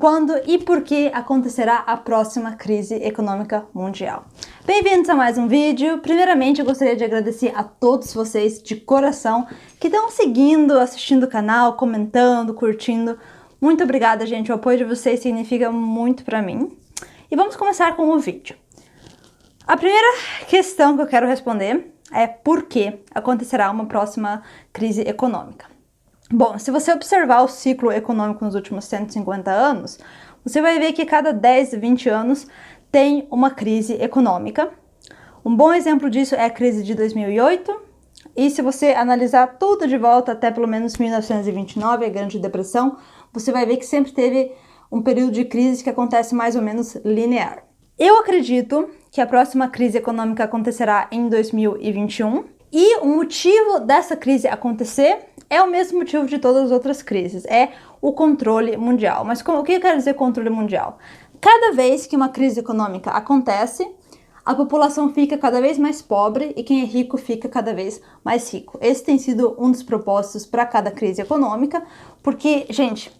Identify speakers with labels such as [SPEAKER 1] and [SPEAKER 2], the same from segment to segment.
[SPEAKER 1] quando e por que acontecerá a próxima crise econômica mundial. Bem-vindos a mais um vídeo. Primeiramente, eu gostaria de agradecer a todos vocês de coração que estão seguindo, assistindo o canal, comentando, curtindo. Muito obrigada, gente. O apoio de vocês significa muito para mim. E vamos começar com o vídeo. A primeira questão que eu quero responder é por que acontecerá uma próxima crise econômica. Bom, se você observar o ciclo econômico nos últimos 150 anos, você vai ver que cada 10, 20 anos tem uma crise econômica. Um bom exemplo disso é a crise de 2008, e se você analisar tudo de volta até pelo menos 1929, a Grande Depressão, você vai ver que sempre teve um período de crise que acontece mais ou menos linear. Eu acredito que a próxima crise econômica acontecerá em 2021, e o motivo dessa crise acontecer é o mesmo motivo de todas as outras crises, é o controle mundial. Mas o que eu quero dizer controle mundial? Cada vez que uma crise econômica acontece, a população fica cada vez mais pobre e quem é rico fica cada vez mais rico. Esse tem sido um dos propósitos para cada crise econômica, porque, gente,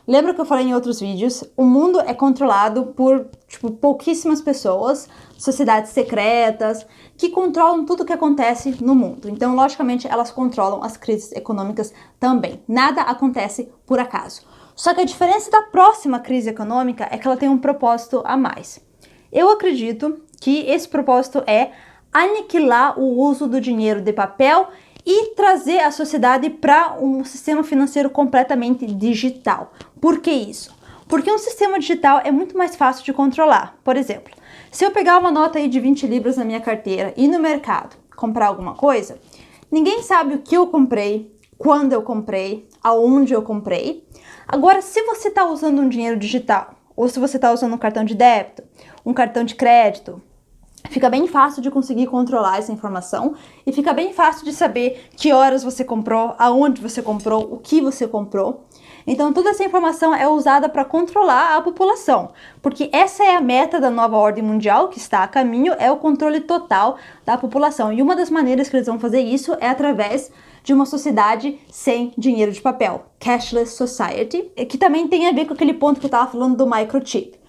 [SPEAKER 1] lembra que eu falei em outros vídeos? O mundo é controlado por, pouquíssimas pessoas, sociedades secretas, que controlam tudo o que acontece no mundo. Então, logicamente, elas controlam as crises econômicas também. Nada acontece por acaso. Só que a diferença da próxima crise econômica é que ela tem um propósito a mais. Eu acredito que esse propósito é aniquilar o uso do dinheiro de papel e trazer a sociedade para um sistema financeiro completamente digital. Por que isso? Porque um sistema digital é muito mais fácil de controlar. Por exemplo, se eu pegar uma nota aí de 20 libras na minha carteira e ir no mercado comprar alguma coisa, ninguém sabe o que eu comprei, quando eu comprei, aonde eu comprei. Agora, se você está usando um dinheiro digital, ou se você está usando um cartão de débito, um cartão de crédito, fica bem fácil de conseguir controlar essa informação e fica bem fácil de saber que horas você comprou, aonde você comprou, o que você comprou. Então, toda essa informação é usada para controlar a população, porque essa é a meta da nova ordem mundial que está a caminho, é o controle total da população. E uma das maneiras que eles vão fazer isso é através de uma sociedade sem dinheiro de papel, cashless society, que também tem a ver com aquele ponto que eu estava falando do microchip.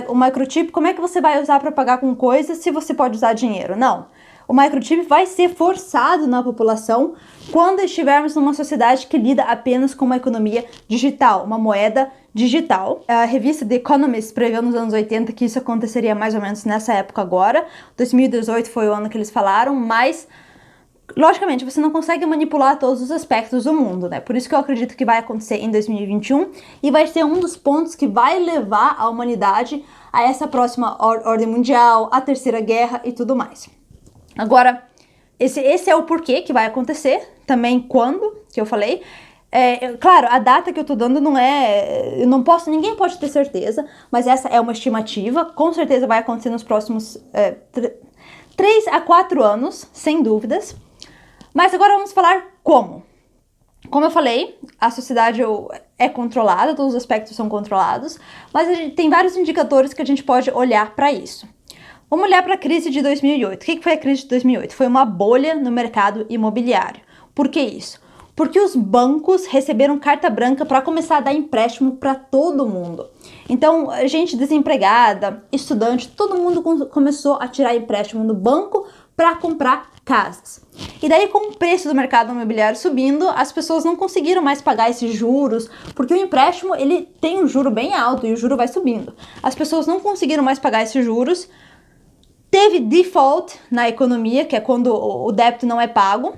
[SPEAKER 1] O microchip, como é que você vai usar para pagar com coisas se você pode usar dinheiro? Não. O microchip vai ser forçado na população quando estivermos numa sociedade que lida apenas com uma economia digital, uma moeda digital. A revista The Economist preveu nos anos 80 que isso aconteceria mais ou menos nessa época agora. 2018 foi o ano que eles falaram, mas logicamente, você não consegue manipular todos os aspectos do mundo, né? Por isso que eu acredito que vai acontecer em 2021 e vai ser um dos pontos que vai levar a humanidade a essa próxima ordem mundial, a terceira guerra e tudo mais. Agora, esse é o porquê que vai acontecer, também quando, que eu falei. Claro, a data que eu tô dando não é... Eu não posso, ninguém pode ter certeza, mas essa é uma estimativa. Com certeza vai acontecer nos próximos 3 a 4 anos, sem dúvidas. Mas agora vamos falar como. Como eu falei, a sociedade é controlada, todos os aspectos são controlados, mas a gente tem vários indicadores que a gente pode olhar para isso. Vamos olhar para a crise de 2008. O que foi a crise de 2008? Foi uma bolha no mercado imobiliário. Por que isso? Porque os bancos receberam carta branca para começar a dar empréstimo para todo mundo. Então, gente desempregada, estudante, todo mundo começou a tirar empréstimo no banco para comprar casas. E daí, com o preço do mercado imobiliário subindo, as pessoas não conseguiram mais pagar esses juros, porque o empréstimo ele tem um juro bem alto e o juro vai subindo. As pessoas não conseguiram mais pagar esses juros, teve default na economia, que é quando o débito não é pago,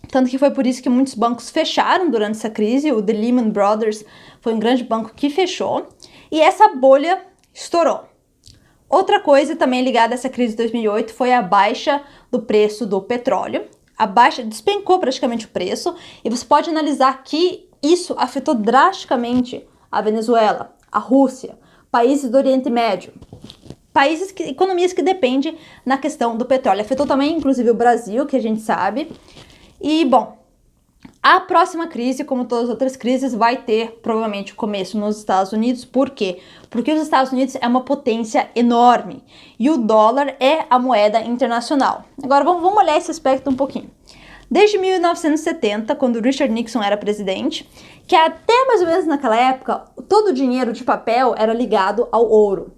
[SPEAKER 1] tanto que foi por isso que muitos bancos fecharam durante essa crise. O The Lehman Brothers foi um grande banco que fechou, e essa bolha estourou. Outra coisa também ligada a essa crise de 2008 foi a baixa do preço do petróleo. A baixa despencou praticamente o preço, e você pode analisar que isso afetou drasticamente a Venezuela, a Rússia, países do Oriente Médio, economias que dependem na questão do petróleo. Afetou também, inclusive, o Brasil, que a gente sabe. E, bom, a próxima crise, como todas as outras crises, vai ter provavelmente o começo nos Estados Unidos. Por quê? Porque os Estados Unidos é uma potência enorme e o dólar é a moeda internacional. Agora vamos olhar esse aspecto um pouquinho. Desde 1970, quando Richard Nixon era presidente, que até mais ou menos naquela época, todo o dinheiro de papel era ligado ao ouro.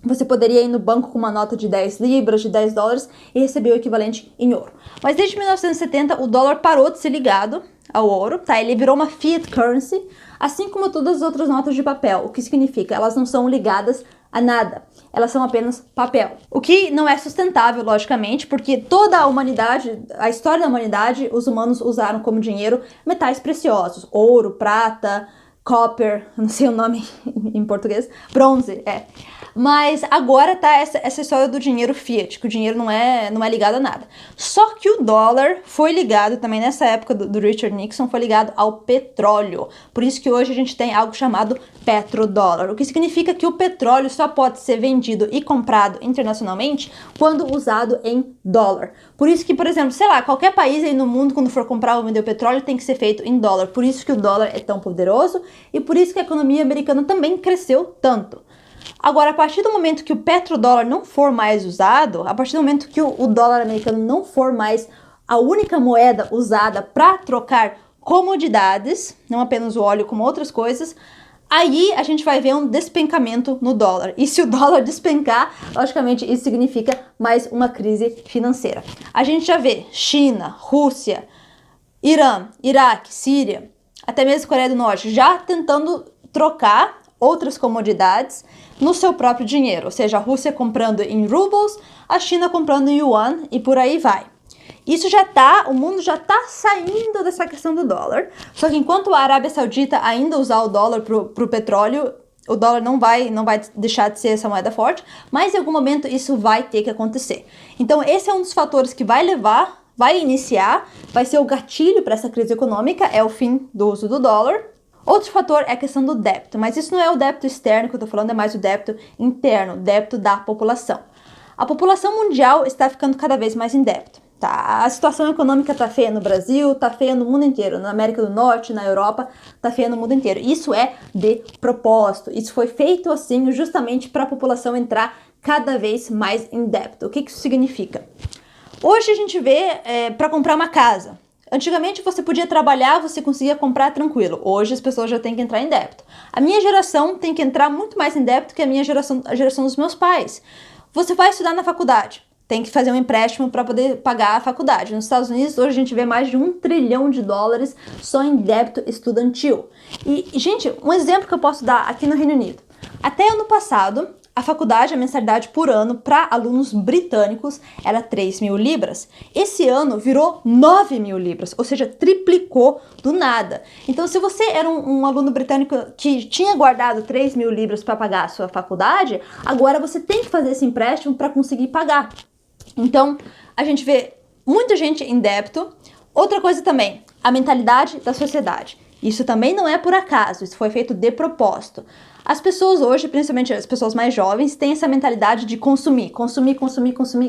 [SPEAKER 1] Você poderia ir no banco com uma nota de 10 libras, de 10 dólares e receber o equivalente em ouro. Mas desde 1970 o dólar parou de ser ligado ao ouro, tá? Ele virou uma fiat currency, assim como todas as outras notas de papel. O que significa? Elas não são ligadas a nada. Elas são apenas papel. O que não é sustentável, logicamente, porque toda a humanidade, a história da humanidade, os humanos usaram como dinheiro metais preciosos. Ouro, prata, copper, não sei o nome em português, bronze, Mas agora tá essa história do dinheiro fiat, que o dinheiro não é ligado a nada. Só que o dólar foi ligado também nessa época do Richard Nixon, foi ligado ao petróleo. Por isso que hoje a gente tem algo chamado petrodólar, o que significa que o petróleo só pode ser vendido e comprado internacionalmente quando usado em dólar. Por isso que, por exemplo, sei lá, qualquer país aí no mundo, quando for comprar ou vender o petróleo, tem que ser feito em dólar. Por isso que o dólar é tão poderoso e por isso que a economia americana também cresceu tanto. Agora, a partir do momento que o petrodólar não for mais usado, a partir do momento que o dólar americano não for mais a única moeda usada para trocar comodidades, não apenas o óleo como outras coisas, aí a gente vai ver um despencamento no dólar. E se o dólar despencar, logicamente isso significa mais uma crise financeira. A gente já vê China, Rússia, Irã, Iraque, Síria, até mesmo Coreia do Norte, já tentando trocar outras comodidades no seu próprio dinheiro, ou seja, a Rússia comprando em rubles, a China comprando em yuan e por aí vai. Isso o mundo já tá saindo dessa questão do dólar, só que enquanto a Arábia Saudita ainda usar o dólar pro petróleo, o dólar não vai deixar de ser essa moeda forte, mas em algum momento isso vai ter que acontecer. Então esse é um dos fatores que vai iniciar, vai ser o gatilho para essa crise econômica, é o fim do uso do dólar. Outro fator é a questão do débito, mas isso não é o débito externo que eu tô falando, é mais o débito interno, o débito da população. A população mundial está ficando cada vez mais em débito, tá? A situação econômica tá feia no Brasil, tá feia no mundo inteiro, na América do Norte, na Europa, tá feia no mundo inteiro. Isso é de propósito, isso foi feito assim justamente para a população entrar cada vez mais em débito. O que isso significa? Hoje a gente vê para comprar uma casa. Antigamente você podia trabalhar, você conseguia comprar tranquilo. Hoje as pessoas já têm que entrar em débito. A minha geração tem que entrar muito mais em débito que a geração dos meus pais. Você vai estudar na faculdade, tem que fazer um empréstimo para poder pagar a faculdade. Nos Estados Unidos hoje a gente vê mais de $1 trilhão só em débito estudantil. E, gente, um exemplo que eu posso dar aqui no Reino Unido. Até ano passado, a faculdade, a mensalidade por ano para alunos britânicos era 3.000 libras. Esse ano virou 9.000 libras, ou seja, triplicou do nada. Então, se você era um aluno britânico que tinha guardado 3.000 libras para pagar a sua faculdade, agora você tem que fazer esse empréstimo para conseguir pagar. Então, a gente vê muita gente em débito. Outra coisa também, a mentalidade da sociedade. Isso também não é por acaso, isso foi feito de propósito. As pessoas hoje, principalmente as pessoas mais jovens, têm essa mentalidade de consumir,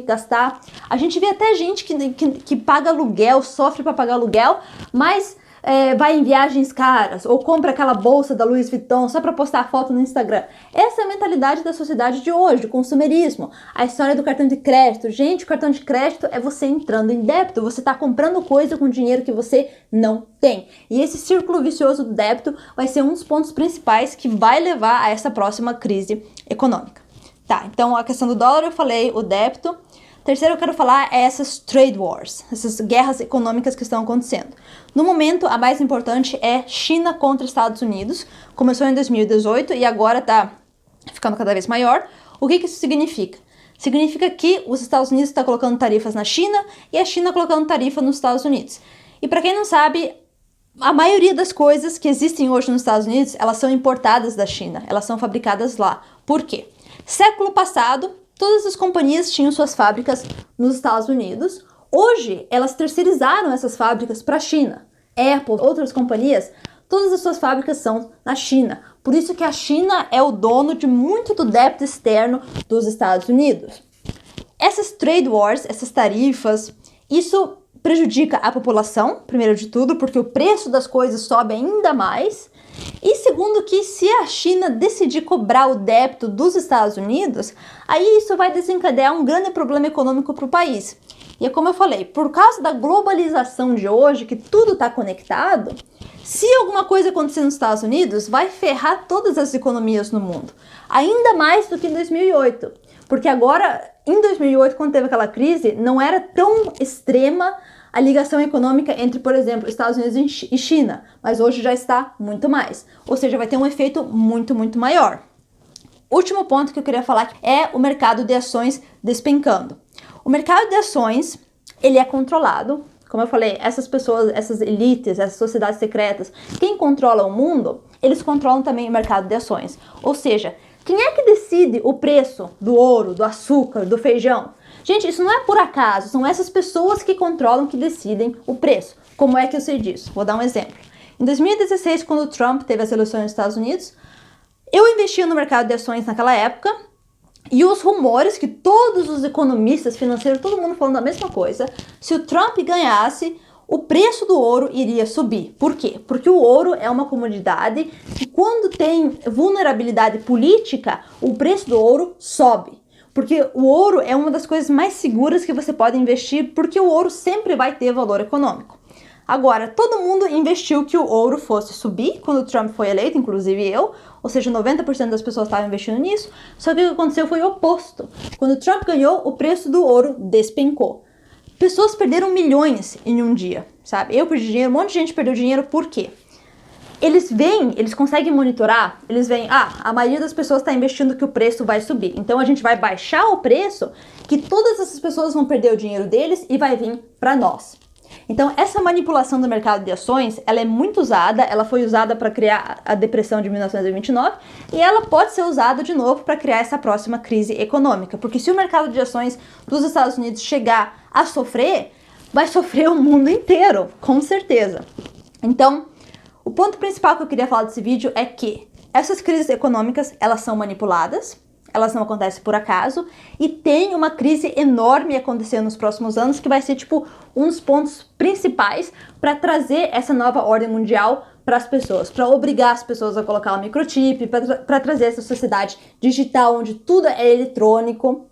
[SPEAKER 1] gastar. A gente vê até gente que paga aluguel, sofre para pagar aluguel, mas vai em viagens caras ou compra aquela bolsa da Louis Vuitton só para postar foto no Instagram. Essa é a mentalidade da sociedade de hoje, do consumerismo. A história do cartão de crédito. Gente, o cartão de crédito é você entrando em débito. Você está comprando coisa com dinheiro que você não tem. E esse círculo vicioso do débito vai ser um dos pontos principais que vai levar a essa próxima crise econômica. Tá, então a questão do dólar eu falei, o débito. Terceiro, eu quero falar é essas trade wars, essas guerras econômicas que estão acontecendo. No momento, a mais importante é China contra Estados Unidos. Começou em 2018 e agora está ficando cada vez maior. O que isso significa? Significa que os Estados Unidos estão colocando tarifas na China e a China colocando tarifa nos Estados Unidos. E para quem não sabe, a maioria das coisas que existem hoje nos Estados Unidos, elas são importadas da China, elas são fabricadas lá. Por quê? Século passado, todas as companhias tinham suas fábricas nos Estados Unidos. Hoje, elas terceirizaram essas fábricas para a China. Apple, outras companhias, todas as suas fábricas são na China. Por isso que a China é o dono de muito do débito externo dos Estados Unidos. Essas trade wars, essas tarifas, isso prejudica a população, primeiro de tudo, porque o preço das coisas sobe ainda mais. E segundo que se a China decidir cobrar o débito dos Estados Unidos, aí isso vai desencadear um grande problema econômico para o país. E é como eu falei, por causa da globalização de hoje, que tudo está conectado, se alguma coisa acontecer nos Estados Unidos, vai ferrar todas as economias no mundo. Ainda mais do que em 2008. Porque agora, em 2008, quando teve aquela crise, não era tão extrema a ligação econômica entre, por exemplo, Estados Unidos e China. Mas hoje já está muito mais. Ou seja, vai ter um efeito muito, muito maior. Último ponto que eu queria falar é o mercado de ações despencando. O mercado de ações, ele é controlado. Como eu falei, essas pessoas, essas elites, essas sociedades secretas, quem controla o mundo, eles controlam também o mercado de ações. Ou seja, quem é que decide o preço do ouro, do açúcar, do feijão? Gente, isso não é por acaso, são essas pessoas que controlam, que decidem o preço. Como é que eu sei disso? Vou dar um exemplo. Em 2016, quando o Trump teve as eleições nos Estados Unidos, eu investia no mercado de ações naquela época, e os rumores que todos os economistas financeiros, todo mundo falando a mesma coisa, se o Trump ganhasse, o preço do ouro iria subir. Por quê? Porque o ouro é uma commodidade que quando tem vulnerabilidade política, o preço do ouro sobe. Porque o ouro é uma das coisas mais seguras que você pode investir, porque o ouro sempre vai ter valor econômico. Agora, todo mundo investiu que o ouro fosse subir quando o Trump foi eleito, inclusive eu, ou seja, 90% das pessoas estavam investindo nisso, só que o que aconteceu foi o oposto. Quando o Trump ganhou, o preço do ouro despencou. Pessoas perderam milhões em um dia, sabe? Eu perdi dinheiro, um monte de gente perdeu dinheiro, por quê? Eles conseguem monitorar, eles veem, a maioria das pessoas está investindo que o preço vai subir, então a gente vai baixar o preço, que todas essas pessoas vão perder o dinheiro deles e vai vir para nós. Então, essa manipulação do mercado de ações, ela é muito usada, ela foi usada para criar a depressão de 1929 e ela pode ser usada de novo para criar essa próxima crise econômica, porque se o mercado de ações dos Estados Unidos chegar a sofrer, vai sofrer o mundo inteiro, com certeza. Então, o ponto principal que eu queria falar desse vídeo é que essas crises econômicas, elas são manipuladas, elas não acontecem por acaso, e tem uma crise enorme acontecendo nos próximos anos que vai ser tipo um dos pontos principais para trazer essa nova ordem mundial para as pessoas, para obrigar as pessoas a colocar o microchip, para trazer essa sociedade digital onde tudo é eletrônico.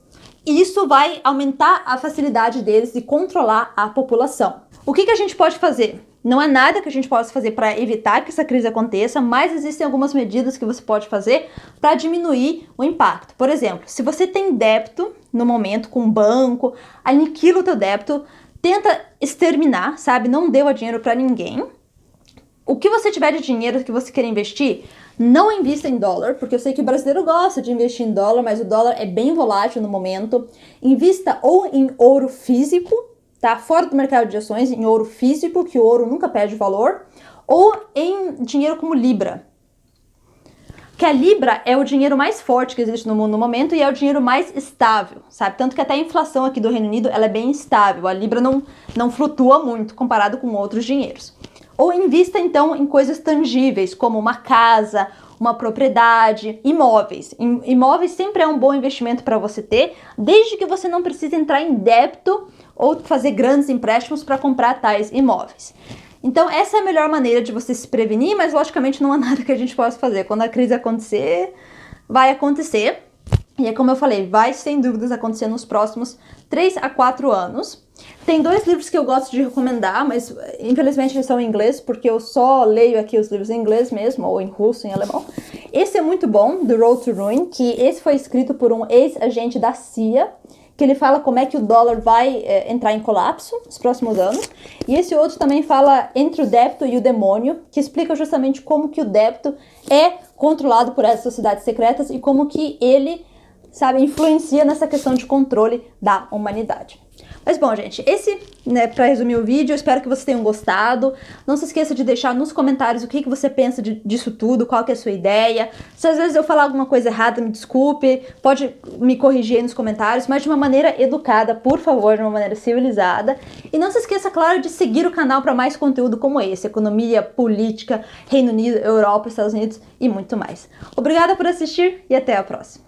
[SPEAKER 1] E isso vai aumentar a facilidade deles de controlar a população. O que a gente pode fazer? Não é nada que a gente possa fazer para evitar que essa crise aconteça, mas existem algumas medidas que você pode fazer para diminuir o impacto. Por exemplo, se você tem débito no momento com um banco, aniquila o teu débito, tenta exterminar, sabe? Não dê o dinheiro para ninguém. O que você tiver de dinheiro que você quer investir, não invista em dólar, porque eu sei que o brasileiro gosta de investir em dólar, mas o dólar é bem volátil no momento. Invista ou em ouro físico, tá? Fora do mercado de ações, em ouro físico, que o ouro nunca perde valor, ou em dinheiro como Libra. Que a Libra é o dinheiro mais forte que existe no mundo no momento e é o dinheiro mais estável, sabe? Tanto que até a inflação aqui do Reino Unido, ela é bem estável. A Libra não flutua muito comparado com outros dinheiros. Ou invista, então, em coisas tangíveis, como uma casa, uma propriedade, imóveis. Imóveis sempre é um bom investimento para você ter, desde que você não precise entrar em débito ou fazer grandes empréstimos para comprar tais imóveis. Então, essa é a melhor maneira de você se prevenir, mas logicamente não há nada que a gente possa fazer. Quando a crise acontecer, vai acontecer. E é como eu falei, vai sem dúvidas acontecer nos próximos 3 a 4 anos. Tem 2 livros que eu gosto de recomendar, mas infelizmente eles são em inglês, porque eu só leio aqui os livros em inglês mesmo, ou em russo, em alemão. Esse é muito bom, The Road to Ruin, que esse foi escrito por um ex-agente da CIA, que ele fala como é que o dólar vai entrar em colapso nos próximos anos. E esse outro também fala Entre o Débito e o Demônio, que explica justamente como que o débito é controlado por essas sociedades secretas e como que ele, sabe, influencia nessa questão de controle da humanidade. Mas bom, gente, esse, para resumir o vídeo, eu espero que vocês tenham gostado. Não se esqueça de deixar nos comentários o que você pensa disso tudo, qual que é a sua ideia. Se às vezes eu falar alguma coisa errada, me desculpe, pode me corrigir aí nos comentários, mas de uma maneira educada, por favor, de uma maneira civilizada. E não se esqueça, claro, de seguir o canal para mais conteúdo como esse, economia, política, Reino Unido, Europa, Estados Unidos e muito mais. Obrigada por assistir e até a próxima.